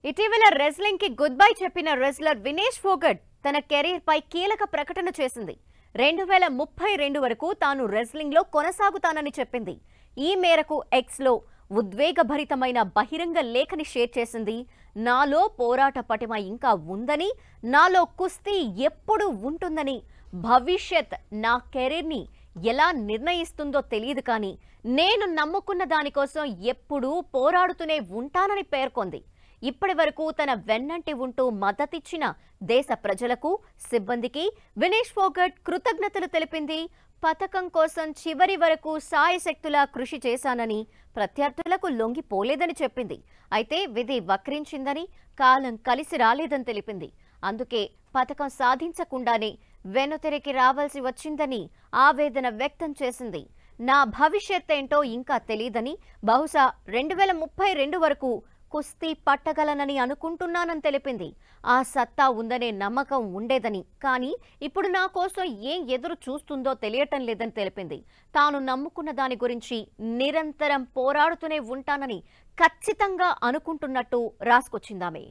ఇటీవల రెజ్లింగ్ కి good bye చెప్పిన రెజ్లర్ వినేష్ ఫోగట్ తన కెరీర్ పై కీలక ప్రకటన చేసింది. 2032 వరకు తాను రెజ్లింగ్ లో కొనసాగుతానని చెప్పింది. ఈ మేరకు ఎక్స్ లో ఉద్వేగభరితమైన బహిరంగ లేఖని షేర్ చేసింది. నాలో పోరాట పటిమ ఇంకా ఉందని, నాలో కుస్తీ ఎప్పుడు ఉంటుందని, భవిష్యత్ నా కెరీర్ ని ఎలా నిర్ణయిస్తుందో తెలియదు కానీ నేను నమ్ముకున్న దానికోసం ఎప్పుడూ పోరాడుతూనే ఉంటానని పేర్కొంది. ఇప్పటి వరకు తన వెన్నంటి ఉంటూ మద్దతిచ్చిన దేశ ప్రజలకు, సిబ్బందికి వినేష్ ఫోగట్ కృతజ్ఞతలు తెలిపింది. పథకం కోసం చివరి వరకు సాయశక్తులా కృషి చేశానని, ప్రత్యర్థులకు లొంగిపోలేదని చెప్పింది. అయితే విధి వక్రించిందని, కాలం కలిసి రాలేదని తెలిపింది. అందుకే పథకం సాధించకుండానే వెనుతిరిగి రావాల్సి వచ్చిందని ఆవేదన వ్యక్తం చేసింది. నా భవిష్యత్ ఏంటో ఇంకా తెలియదని, బహుశా 2032 వరకు కుస్తీ పట్టగలనని అనుకుంటున్నానని తెలిపింది. ఆ సత్తా ఉందనే నమ్మకం ఉండేదని, కానీ ఇప్పుడు నా కోసం ఏం ఎదురు చూస్తుందో తెలియటం లేదని తెలిపింది. తాను నమ్ముకున్న దాని గురించి నిరంతరం పోరాడుతూనే ఉంటానని ఖచ్చితంగా అనుకుంటున్నట్టు రాసుకొచ్చిందామె.